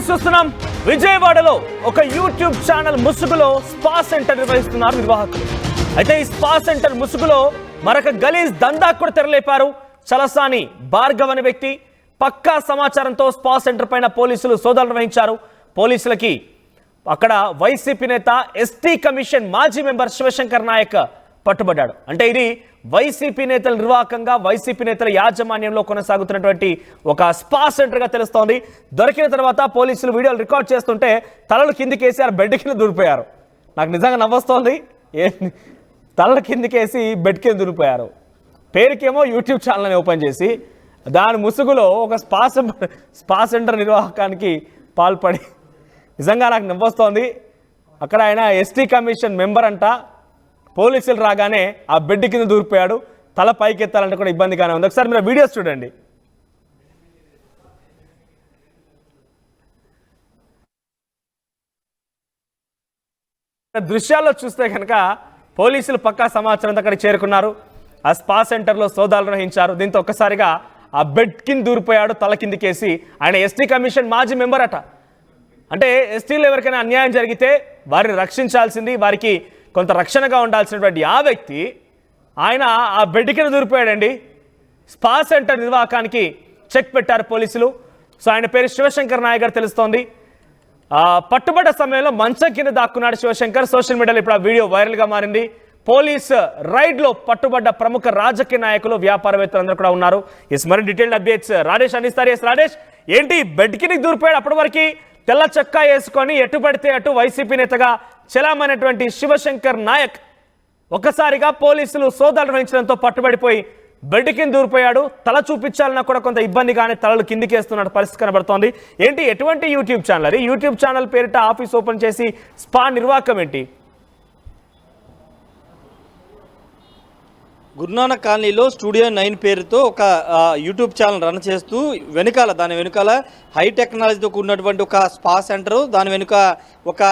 చూస్తున్నాం. విజయవాడలో ఒక యూట్యూబ్ ఛానల్ ముసుగులో స్పా సెంటర్ నిర్వహిస్తున్నారు నిర్వాహకులు. అయితే ఈ స్పా సెంటర్ ముసుగులో మరొక గలీజ్ దందా కూడా తెరలేపారు. చలసాని భార్గవ్ అనే వ్యక్తి పక్కా సమాచారంతో స్పా సెంటర్ పైన పోలీసులు సోదాలు నిర్వహించారు. పోలీసులకి అక్కడ వైసీపీ నేత ఎస్టీ కమిషన్ మాజీ మెంబర్ శివశంకర్ నాయక్ పట్టుబడ్డాడు. అంటే ఇది వైసీపీ నేతల నిర్వాహకంగా వైసీపీ నేతల యాజమాన్యంలో కొనసాగుతున్నటువంటి ఒక స్పా సెంటర్ గా తెలుస్తోంది. దొరికిన తర్వాత పోలీసులు వీడియోలు రికార్డ్ చేస్తుంటే తలలు కిందికేసి ఆ బెడ్ కింద దూరిపోయారు. నాకు నిజంగా నవ్వొస్తోంది. తలలు కిందికేసి బెడ్ కింద దూరిపోయారు. పేరుకేమో యూట్యూబ్ ఛానల్ని ఓపెన్ చేసి దాని ముసుగులో ఒక స్పా సెంటర్ నిర్వాహకానికి పాల్పడి నిజంగా నాకు నవ్వొస్తోంది. అక్కడ ఆయన ఎస్టీ కమిషన్ మెంబర్ అంట. పోలీసులు రాగానే ఆ బెడ్ కింద దూరిపోయాడు. తల పైకి ఎత్తాలంటే కూడా ఇబ్బందిగానే ఉంది. ఒకసారి మీరు వీడియోస్ చూడండి. దృశ్యాల్లో చూస్తే కనుక పోలీసులు పక్కా సమాచారం అక్కడికి చేరుకున్నారు. ఆ స్పా సెంటర్లో సోదాలు నిర్వహించారు. దీంతో ఒక్కసారిగా ఆ బెడ్ కింద దూరిపోయాడు తల కిందికేసి. ఆయన ఎస్టీ కమిషన్ మాజీ మెంబర్ అట. అంటే ఎస్టీలో ఎవరికైనా అన్యాయం జరిగితే వారిని రక్షించాల్సింది, వారికి కొంత రక్షణగా ఉండాల్సినటువంటి ఆ వ్యక్తి ఆయన ఆ బెడ్ కింద దూరిపోయాడండి. స్పా సెంటర్ నిర్వాహకానికి చెక్ పెట్టారు పోలీసులు. సో ఆయన పేరు శివశంకర్ నాయక్ గారు తెలుస్తోంది. పట్టుబడ్డ సమయంలో మంచం కింద దాక్కున్నాడు శివశంకర్. సోషల్ మీడియాలో ఇప్పుడు ఆ వీడియో వైరల్గా మారింది. పోలీస్ రైడ్లో పట్టుబడ్డ ప్రముఖ రాజకీయ నాయకులు వ్యాపారవేత్తలు అందరూ కూడా ఉన్నారు. మరి డీటెయిల్డ్ అప్డేట్స్ రాజేష్ అందిస్తారు. రాజేష్, ఏంటి బెడ్ కింద దూరిపోయాడు? అప్పటి వరకు తెల్ల చొక్కా వేసుకొని ఎటు పడితే అటు వైసీపీ నేతగా చెలామైనటువంటి శివశంకర్ నాయక్ ఒక్కసారిగా పోలీసులు సోదాలు నిర్వహించడంతో పట్టుబడిపోయి బెడ్ కింద దూరిపోయాడు. తల చూపించాలన్నా కూడా కొంత ఇబ్బందిగానే తలలు కిందికేస్తున్న పరిస్థితి కనబడుతోంది. ఏంటి, ఎటువంటి యూట్యూబ్ ఛానల్ అది? యూట్యూబ్ ఛానల్ పేరిట ఆఫీస్ ఓపెన్ చేసి స్పా నిర్వాహకం ఏంటి? గురునానక్ కాలనీలో స్టూడియో 9 పేరుతో ఒక యూట్యూబ్ ఛానల్ రన్ చేస్తూ దాని వెనుకాల హై టెక్నాలజీతో కూడినటువంటి ఒక స్పా సెంటరు, దాని వెనుక ఒక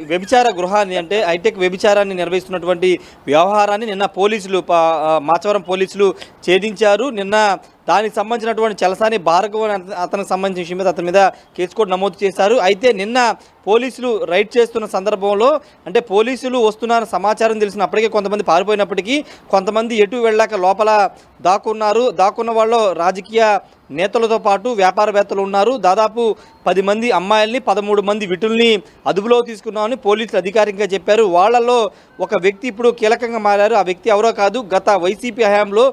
వ్యభిచార గృహాన్ని, అంటే హైటెక్ వ్యభిచారాన్ని నిర్వహిస్తున్నటువంటి వ్యవహారాన్ని నిన్న పోలీసులు మాచవరం పోలీసులు ఛేదించారు. నిన్న దానికి సంబంధించినటువంటి చలసాని భార్గవ్ అతనికి సంబంధించిన విషయం మీద అతని మీద కేసు కూడా నమోదు చేశారు. అయితే నిన్న పోలీసులు రైడ్ చేస్తున్న సందర్భంలో, అంటే పోలీసులు వస్తున్న సమాచారం తెలిసినప్పటికీ కొంతమంది పారిపోయినప్పటికీ కొంతమంది ఎటు వెళ్ళాక లోపల దాక్కున్న వాళ్ళు రాజకీయ నేతలతో పాటు వ్యాపారవేత్తలు ఉన్నారు. దాదాపు 10 మంది అమ్మాయిల్ని 13 మంది విటుల్ని అదుపులో తీసుకున్నామని పోలీసులు అధికారికంగా చెప్పారు. వాళ్లలో ఒక వ్యక్తి ఇప్పుడు కీలకంగా మారారు. ఆ వ్యక్తి ఎవరో కాదు, గత వైసీపీ హయాంలో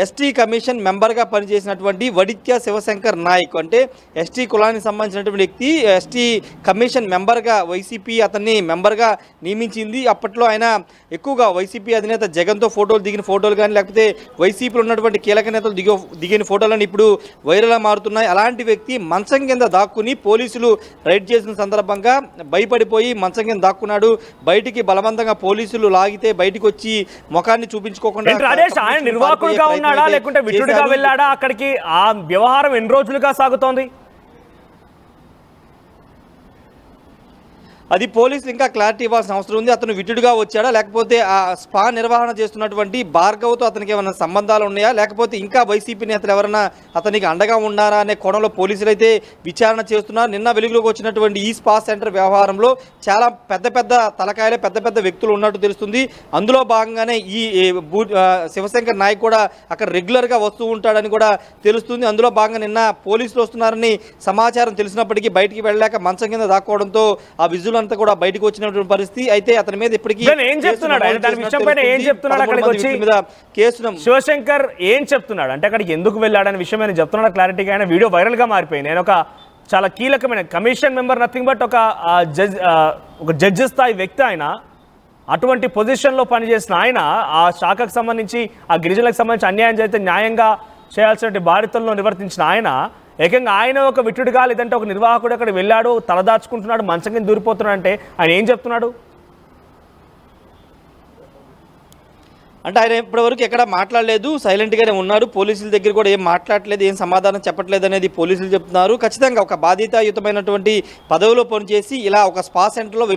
ఎస్టీ కమిషన్ మెంబర్గా పనిచేసినటువంటి వడిత్య శివశంకర్ నాయక్. అంటే ఎస్టీ కులానికి సంబంధించినటువంటి వ్యక్తి. ఎస్టీ కమిషన్ మెంబర్గా వైసీపీ అతన్ని మెంబర్గా నియమించింది. అప్పట్లో ఆయన ఎక్కువగా వైసీపీ అధినేత జగన్తో దిగిన ఫోటోలు కానీ, లేకపోతే వైసీపీలో ఉన్నటువంటి కీలక నేతలు దిగిన ఫోటోలను ఇప్పుడు వైరల్గా మారుతున్నాయి. అలాంటి వ్యక్తి మంచం కింద దాక్కుని పోలీసులు రైడ్ చేసిన సందర్భంగా భయపడిపోయి మంచం కింద దాక్కున్నాడు. బయటికి బలవంతంగా పోలీసులు లాగితే బయటికి వచ్చి ముఖాన్ని చూపించుకోకుండా ఉన్నాడా లేకుంటే విటుడిగా వెళ్ళాడా? అక్కడికి ఆ వ్యవహారం ఎన్ని రోజులుగా సాగుతోంది? అది పోలీసులు ఇంకా క్లారిటీ ఇవ్వాల్సిన అవసరం ఉంది. అతను విటుడుగా వచ్చాడా, లేకపోతే ఆ స్పా నిర్వహణ చేస్తున్నటువంటి భార్గవ్తో అతనికి ఏమైనా సంబంధాలు ఉన్నాయా, లేకపోతే ఇంకా వైసీపీ నేతలు ఎవరైనా అతనికి అండగా ఉన్నారా అనే కోణంలో పోలీసులు అయితే విచారణ చేస్తున్నారు. నిన్న వెలుగులోకి వచ్చినటువంటి ఈ స్పా సెంటర్ వ్యవహారంలో చాలా పెద్ద తలకాయలే పెద్ద వ్యక్తులు ఉన్నట్టు తెలుస్తుంది. అందులో భాగంగానే ఈ శివశంకర్ నాయక్ కూడా అక్కడ రెగ్యులర్గా వస్తూ ఉంటాడని కూడా తెలుస్తుంది. అందులో భాగంగా నిన్న పోలీసులు వస్తున్నారని సమాచారం తెలిసినప్పటికీ బయటికి వెళ్ళలేక మంచం కింద దాక్కోవడంతో ఆ విజువల్ అంతా కూడా బయటకు వచ్చినటువంటి పరిస్థితి. అయితే అతని మీద ఇప్పటికీ శివశంకర్ ఏం చెప్తున్నాడు అంటే అక్కడికి ఎందుకు వెళ్ళాడనే విషయం ఆయన చెప్తున్నాడు క్లారిటీగా. ఆయన వీడియో వైరల్ గా మారిపోయింది. నేను ఒక చాలా కీలకమైన కమిషన్ మెంబర్, నథింగ్ బట్ ఒక జడ్జి స్థాయి వ్యక్తి. ఆయన అటువంటి పొజిషన్లో పనిచేసిన ఆయన ఆ శాఖకు సంబంధించి, ఆ గిరిజనులకు సంబంధించి అన్యాయం జరిగితే న్యాయంగా చేయాల్సిన బాధ్యతలను నివర్తించిన ఆయన ఏకంగా ఆయన ఒక విటుడుగా లేదంటే ఒక నిర్వాహకుడు అక్కడ వెళ్ళాడు, తలదాచుకుంటున్నాడు, మంచం కింద దూరిపోతున్నాడు అంటే ఆయన ఏం చెప్తున్నాడు? అంటే ఆయన ఇప్పటివరకు ఎక్కడ మాట్లాడలేదు, సైలెంట్గానే ఉన్నారు. పోలీసుల దగ్గర కూడా ఏం మాట్లాడలేదు, ఏం సమాధానం చెప్పట్లేదు అనేది పోలీసులు చెప్తున్నారు. ఖచ్చితంగా ఒక బాధ్యతాయుతమైనటువంటి పదవిలో పనిచేసి ఇలా ఒక స్పా సెంటర్లో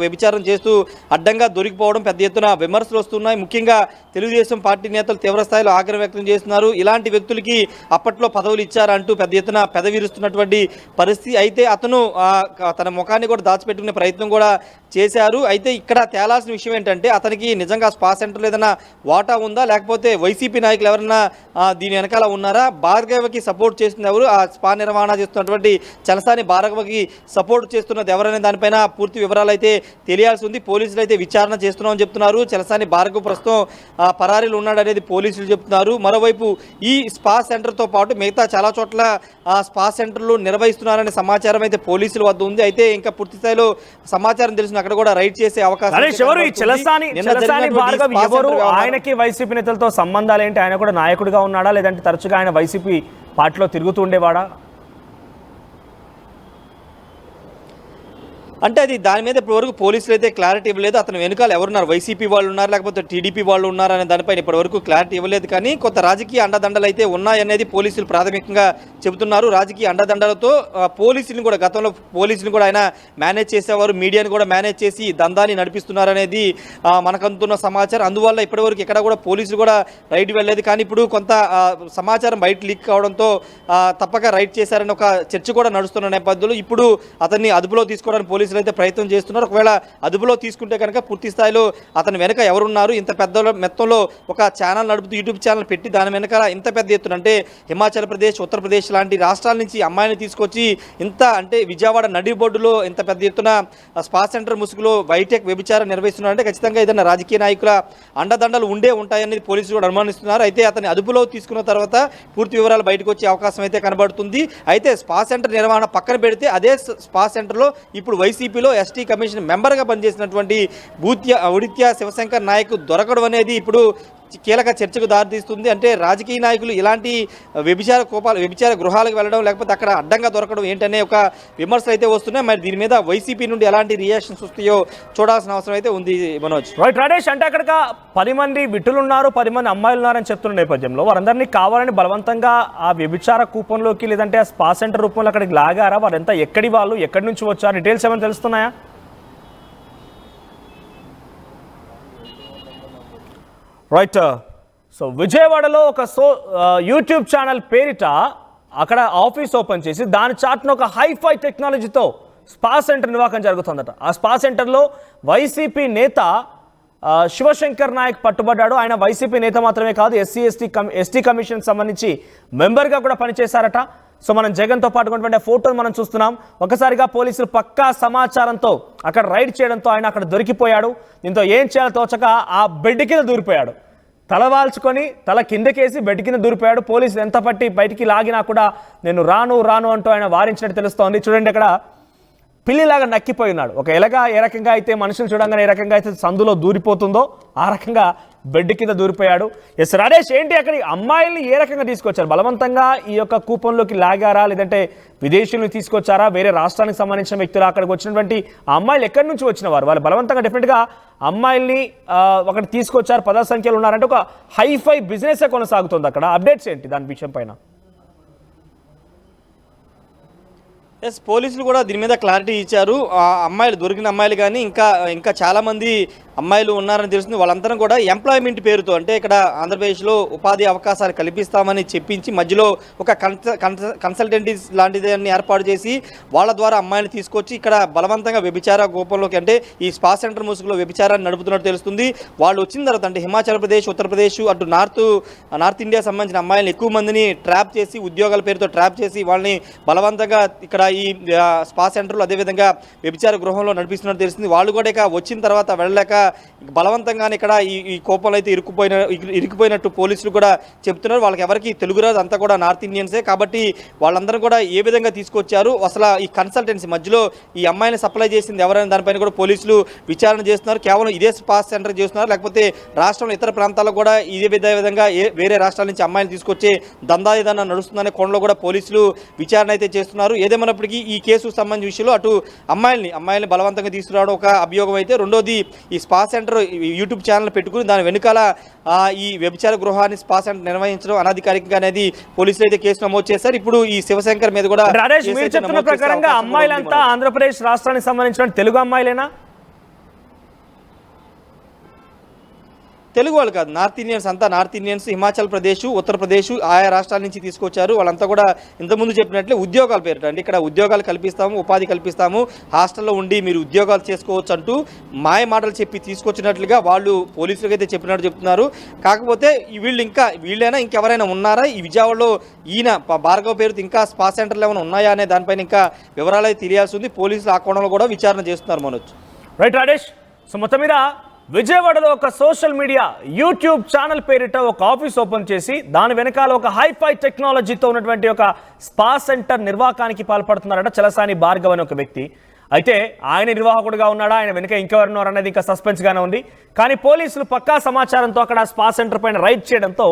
వ్యభిచారం చేస్తూ అడ్డంగా దొరికిపోవడం పెద్ద ఎత్తున విమర్శలు వస్తున్నాయి. ముఖ్యంగా తెలుగుదేశం పార్టీ నేతలు తీవ్రస్థాయిలో ఆగ్రహం వ్యక్తం చేస్తున్నారు. ఇలాంటి వ్యక్తులకి అప్పట్లో పదవులు ఇచ్చారంటూ పెద్ద ఎత్తున పెదవిరుస్తున్నటువంటి పరిస్థితి. అయితే అతను తన ముఖాన్ని కూడా దాచిపెట్టుకునే ప్రయత్నం కూడా చేశారు. అయితే ఇక్కడ తేలాల్సిన విషయం ఏంటంటే అతనికి నిజంగా స్పా సెంటర్లో ఏదైనా వాటా ఉందా, లేకపోతే వైసీపీ నాయకులు ఎవరన్నా దీని వెనకాల ఉన్నారా, భార్గవకి సపోర్ట్ చేస్తుంది ఎవరు, ఆ స్పా నిర్వహణ చేస్తున్నటువంటి చలసాని భార్గవకి సపోర్ట్ చేస్తున్నది ఎవరనే దానిపైన పూర్తి వివరాలు అయితే తెలియాల్సి ఉంది. పోలీసులు అయితే విచారణ చేస్తున్నామని చెప్తున్నారు. చలసాని భార్గవ్ ప్రస్తుతం పరారీలు ఉన్నాడనేది పోలీసులు చెప్తున్నారు. మరోవైపు ఈ స్పా సెంటర్తో పాటు మిగతా చాలా చోట్ల స్పా సెంటర్లు నిర్వహిస్తున్నారనే సమాచారం అయితే పోలీసుల వద్ద ఉంది. అయితే ఇంకా పూర్తి స్థాయిలో సమాచారం తెలిసిన అక్కడ కూడా రైడ్ చేసే అవకాశం. ఆయనకి వైసీపీ నేతలతో సంబంధాలు ఏంటి? ఆయన కూడా నాయకుడిగా ఉన్నాడా, లేదంటే తరచుగా ఆయన వైసీపీ పార్టీలో తిరుగుతూ ఉండేవాడా? అంటే అది దాని మీద ఇప్పటివరకు పోలీసులు అయితే క్లారిటీ ఇవ్వలేదు. అతను వెనుకాల ఎవరున్నారు, వైసీపీ వాళ్ళు ఉన్నారు లేకపోతే టీడీపీ వాళ్ళు ఉన్నారు అనే దానిపైన ఇప్పటివరకు క్లారిటీ ఇవ్వలేదు. కానీ కొంత రాజకీయ అండదండలు అయితే ఉన్నాయనేది పోలీసులు ప్రాథమికంగా చెబుతున్నారు. రాజకీయ అండదండలతో పోలీసులను కూడా గతంలో పోలీసులు కూడా ఆయన మేనేజ్ చేసేవారు, మీడియాని కూడా మేనేజ్ చేసి దందాన్ని నడిపిస్తున్నారనేది మనకంతున్న సమాచారం. అందువల్ల ఇప్పటివరకు ఎక్కడ కూడా పోలీసులు కూడా రైడ్ వెళ్ళలేదు. కానీ ఇప్పుడు కొంత సమాచారం బయట లీక్ కావడంతో తప్పక రైడ్ చేశారని ఒక చర్చ కూడా నడుస్తున్న నేపథ్యంలో ఇప్పుడు అతన్ని అదుపులో తీసుకోవడానికి పోలీసులు అయితే ప్రయత్నం చేస్తున్నారు. ఒకవేళ అదుపులో తీసుకుంటే కనుక పూర్తి స్థాయిలో అతని వెనక ఎవరున్నారు, ఇంత పెద్ద మొత్తంలో ఒక ఛానల్ నడుపుతూ యూట్యూబ్ ఛానల్ పెట్టి దాని వెనకాల ఇంత పెద్ద ఎత్తున అంటే హిమాచల్ ప్రదేశ్, ఉత్తరప్రదేశ్ లాంటి రాష్ట్రాల నుంచి అమ్మాయిని తీసుకొచ్చి ఇంత అంటే విజయవాడ నడి బోర్డులో ఇంత పెద్ద ఎత్తున స్పా సెంటర్ ముసుగులో బైటెక్ వ్యభిచారం నిర్వహిస్తున్నారంటే ఖచ్చితంగా ఏదైనా రాజకీయ నాయకుల అండదండలు ఉంటాయనేది పోలీసులు కూడా అనుమానిస్తున్నారు. అయితే అతని అదుపులో తీసుకున్న తర్వాత పూర్తి వివరాలు బయటకు వచ్చే అవకాశం అయితే కనబడుతుంది. అయితే స్పా సెంటర్ నిర్వహణ పక్కన పెడితే అదే స్పా సెంటర్లో ఇప్పుడు వైసీపీలో ఎస్టీ కమిషన్ మెంబర్గా పనిచేసినటువంటి ఉడిత్య శివశంకర్ నాయక్ దొరకడం అనేది ఇప్పుడు కీలక చర్చకు దారితీస్తుంది. అంటే రాజకీయ నాయకులు ఇలాంటి వ్యభిచార గృహాలకు వెళ్ళడం లేకపోతే అక్కడ అడ్డంగా దొరకడం ఏంటనే ఒక విమర్శలు అయితే వస్తున్నాయి. మరి దీని మీద వైసీపీ నుండి ఎలాంటి రియాక్షన్స్ వస్తాయో చూడాల్సిన అవసరం అయితే ఉంది. మనోజ్ రైట్ రాజేష్, అంటే అక్కడ 10 మంది బిడ్డలు ఉన్నారు, 10 మంది అమ్మాయిలు ఉన్నారని చెప్తున్న నేపథ్యంలో వారందరినీ కావాలని బలవంతంగా ఆ వ్యభిచార కూపంలోకి లేదంటే ఆ స్పా సెంటర్ రూపంలో అక్కడికి లాగారా? వారంతా ఎక్కడి వాళ్ళు, ఎక్కడి నుంచి వచ్చారు? డీటెయిల్స్ ఏమైనా తెలుస్తున్నాయా? రైట్. సో విజయవాడలో ఒక యూట్యూబ్ ఛానల్ పేరిట అక్కడ ఆఫీస్ ఓపెన్ చేసి దాని చాటున ఒక హైఫై టెక్నాలజీతో స్పా సెంటర్ నిర్వాహకం జరుగుతుందట. ఆ స్పా సెంటర్లో వైసీపీ నేత శివశంకర్ నాయక్ పట్టుబడ్డాడు. ఆయన వైసీపీ నేత మాత్రమే కాదు, ఎస్టీ కమిషన్ సంబంధించి మెంబర్గా కూడా పనిచేశారట. సో మనం జగన్తో పాటు ఉన్నటువంటి ఫోటోను మనం చూస్తున్నాం. ఒకసారిగా పోలీసులు పక్కా సమాచారంతో అక్కడ రైడ్ చేయడంతో ఆయన అక్కడ దొరికిపోయాడు. దీంతో ఏం చేయాలో తోచక ఆ బెడ్ కింద దూరిపోయాడు. తల వాల్చుకొని తల కిందకేసి బెడ్ కింద దూరిపోయాడు. పోలీసులు ఎంత పట్టి బయటికి లాగినా కూడా నేను రాను అంటూ ఆయన వారించినట్టు తెలుస్తోంది. చూడండి, అక్కడ పిల్లిలాగా నక్కిపోయి ఉన్నాడు. ఒక ఎలగా ఏ రకంగా అయితే మనుషులు చూడంగానే ఏ రకంగా అయితే సందులో దూరిపోతుందో ఆ రకంగా బెడ్ కింద దూరిపోయాడు. ఎస్ రాజేష్, ఏంటి అక్కడి అమ్మాయిల్ని ఏ రకంగా తీసుకొచ్చారు? బలవంతంగా ఈ యొక్క కూపంలోకి లాగారా, లేదంటే విదేశీయులను తీసుకొచ్చారా? వేరే రాష్ట్రానికి సంబంధించిన వ్యక్తులు అక్కడికి వచ్చినటువంటి ఆ అమ్మాయిలు ఎక్కడి నుంచి వచ్చిన వారు? వాళ్ళు బలవంతంగా డెఫినెట్గా అమ్మాయిల్ని అక్కడ తీసుకొచ్చారు. 10 సంఖ్యలో ఉన్నారంటే ఒక హైఫై బిజినెస్ కొనసాగుతుంది అక్కడ. అప్డేట్స్ ఏంటి దాని విషయం పైన? ఎస్, పోలీసులు కూడా దీని మీద క్లారిటీ ఇచ్చారు. అమ్మాయిలు దొరికిన అమ్మాయిలు కానీ ఇంకా చాలామంది అమ్మాయిలు ఉన్నారని తెలుస్తుంది. వాళ్ళందరం కూడా ఎంప్లాయ్మెంట్ పేరుతో అంటే ఇక్కడ ఆంధ్రప్రదేశ్లో ఉపాధి అవకాశాలు కల్పిస్తామని చెప్పించి మధ్యలో ఒక కన్సల్టెంటీస్ లాంటిదాన్ని ఏర్పాటు చేసి వాళ్ళ ద్వారా అమ్మాయిని తీసుకొచ్చి ఇక్కడ బలవంతంగా వ్యభిచార గోపంలోకి అంటే ఈ స్పా సెంటర్ ముసుగులో వ్యభిచారాన్ని నడుపుతున్నట్టు తెలుస్తుంది. వాళ్ళు వచ్చిన తర్వాత అంటే హిమాచల్ ప్రదేశ్, ఉత్తరప్రదేశ్ అటు నార్త్ ఇండియా సంబంధించిన అమ్మాయిలను ఎక్కువ మందిని ట్రాప్ చేసి ఉద్యోగాల పేరుతో ట్రాప్ చేసి వాళ్ళని బలవంతంగా ఇక్కడ ఈ స్పా సెంటర్లో అదేవిధంగా వ్యభిచార గృహంలో నడిపిస్తున్నట్టు తెలుస్తుంది. వాళ్ళు కూడా ఇక వచ్చిన తర్వాత వెళ్ళలేక బలవంతంగానే ఇక్కడ ఈ కోపంలో అయితే ఇరుక్కుపోయినట్టు పోలీసులు కూడా చెప్తున్నారు. వాళ్ళకి ఎవరికి తెలుగు రాదు, అంతా కూడా నార్త్ ఇండియన్సే. కాబట్టి వాళ్ళందరూ కూడా ఏ విధంగా తీసుకొచ్చారు, అసలు ఈ కన్సల్టెన్సీ మధ్యలో ఈ అమ్మాయిని సప్లై చేసింది ఎవరైనా దానిపైన కూడా పోలీసులు విచారణ చేస్తున్నారు. కేవలం ఇదే స్పా సెంటర్ చేస్తున్నారు, లేకపోతే రాష్ట్రంలో ఇతర ప్రాంతాల్లో కూడా ఇదే విధంగా వేరే రాష్ట్రాల నుంచి అమ్మాయిని తీసుకొచ్చే దందా ఏదైనా నడుస్తుందనే కోణంలో కూడా పోలీసులు విచారణ అయితే చేస్తున్నారు. ఏదేమైనా ఉన్నప్పటికీ ఈ కేసుకు సంబంధించిన విషయంలో అటు అమ్మాయిల్ని బలవంతంగా తీసుకురావడం ఒక అభియోగం అయితే, రెండోది ఈ స్పా సెంటర్ యూట్యూబ్ ఛానల్ పెట్టుకుని దాని వెనుకాల ఈ వ్యభిచార గృహాన్ని స్పా సెంటర్ నిర్వహించడం అనధికారికంగా అనేది పోలీసులు అయితే కేసు నమోదు చేశారు. ఇప్పుడు ఈ శివశంకర్ మీద కూడా రాజేష్, మీరు చెప్తున్న ప్రకారంగా అమ్మాయిలంతా ఆంధ్రప్రదేశ్ రాష్ట్రానికి సంబంధించిన తెలుగు అమ్మాయిలేనా? తెలుగు వాళ్ళు కాదు, నార్త్ ఇండియన్స్ హిమాచల్ ప్రదేశ్, ఉత్తరప్రదేశ్ ఆయా రాష్ట్రాల నుంచి తీసుకొచ్చారు. వాళ్ళంతా కూడా ఇంతకుముందు చెప్పినట్లే ఉద్యోగాల పేరిట అంటే ఇక్కడ ఉద్యోగాలు కల్పిస్తాము, ఉపాధి కల్పిస్తాము, హాస్టల్లో ఉండి మీరు ఉద్యోగాలు చేసుకోవచ్చు అంటూ మాయ మాటలు చెప్పి తీసుకొచ్చినట్లుగా వాళ్ళు పోలీసులకు అయితే చెప్పినట్టు చెప్తున్నారు. కాకపోతే వీళ్ళైనా ఇంకెవరైనా ఉన్నారా ఈ విజయవాడలో ఈయన భార్గవ్ పేరుతో ఇంకా స్పా సెంటర్లు ఏమైనా ఉన్నాయా అనే దానిపైన ఇంకా వివరాలు అయితే తెలియాల్సి ఉంది. పోలీసులు ఆ కోణంలో కూడా విచారణ చేస్తున్నారు. మనోజ్, రైట్ రాజేష్. సో మొత్తం మీద విజయవాడలో ఒక సోషల్ మీడియా యూట్యూబ్ ఛానల్ పేరిట ఒక ఆఫీస్ ఓపెన్ చేసి దాని వెనకాల ఒక హైఫై టెక్నాలజీతో ఉన్నటువంటి ఒక స్పా సెంటర్ నిర్వాహకానికి పాల్పడుతున్నారట చలసాని భార్గవ్ అనే ఒక వ్యక్తి. అయితే ఆయన నిర్వాహకుడుగా ఉన్నాడా, ఆయన వెనుక ఇంకెవరున్నారు అనేది ఇంకా సస్పెన్స్గానే ఉంది. కానీ పోలీసులు పక్కా సమాచారంతో అక్కడ స్పా సెంటర్ పైన రైడ్ చేయడంతో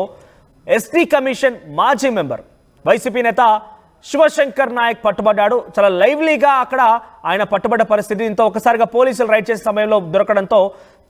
ఎస్టీ కమిషన్ మాజీ మెంబర్ వైసీపీ నేత శివశంకర్ నాయక్ పట్టుబడ్డాడు. చాలా లైవ్లీగా అక్కడ ఆయన పట్టుబడ్డ పరిస్థితి. దీంతో ఒకసారిగా పోలీసులు రైడ్ చేసే సమయంలో దొరకడంతో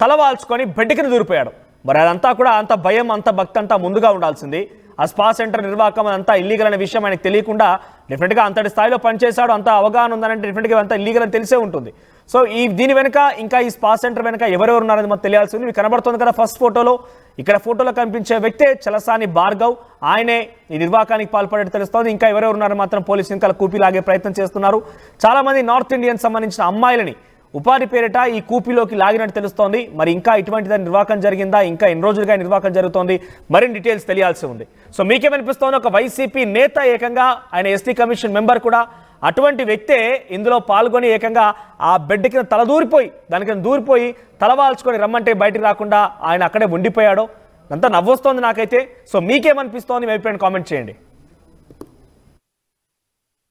తలవాల్చుకొని బెడ్ కింద దూరిపోయాడు. మరి అదంతా కూడా అంత భయం, అంత భక్తి అంతా ముందుగా ఉండాల్సింది. ఆ స్పా సెంటర్ నిర్వాహకం అంతా ఇల్లీగల్ అనే విషయం ఆయనకు తెలియకుండా డెఫినెట్గా అంతటి స్థాయిలో పనిచేశాడు, అంత అవగాహన ఉందనంటే డెఫినెట్గా అంతా ఇల్లీగల్ అని తెలిసే ఉంటుంది. సో దీని వెనుక ఇంకా ఈ స్పా సెంటర్ వెనుక ఎవరెవరు ఉన్నారని మనకు తెలియాల్సి ఉంది. కనబడుతుంది కదా ఫస్ట్ ఫోటోలో, ఇక్కడ ఫోటోలో కనిపించే వ్యక్తే చలసాని భార్గవ్. ఆయనే ఈ నిర్వాహకానికి పాల్పడేది తెలుస్తోంది. ఇంకా ఎవరెవరు ఉన్నారని మాత్రం పోలీసులు ఇంకా కూపీ లాగే ప్రయత్నం చేస్తున్నారు. చాలా మంది నార్త్ ఇండియన్ సంబంధించిన అమ్మాయిలని ఉపాధి పేరిట ఈ కూపీలోకి లాగినట్టు తెలుస్తోంది. మరి ఇంకా ఇటువంటి నిర్వాహకం జరిగిందా, ఇంకా ఎన్ని రోజులుగా నిర్వాహకం జరుగుతోంది, మరిన్ని డీటెయిల్స్ తెలియాల్సి ఉంది. సో మీకేమనిపిస్తోంది? ఒక వైసీపీ నేత ఏకంగా ఆయన ఎస్టీ కమిషన్ మెంబర్ కూడా అటువంటి వ్యక్తే ఇందులో పాల్గొని ఏకంగా ఆ బెడ్ కింద దాని దూరిపోయి తలవాల్చుకొని రమ్మంటే బయటికి రాకుండా ఆయన అక్కడే ఉండిపోయాడో అంతా నవ్వొస్తోంది నాకైతే. సో మీకేమనిపిస్తోంది? మీ అభిప్రాయం కామెంట్ చేయండి.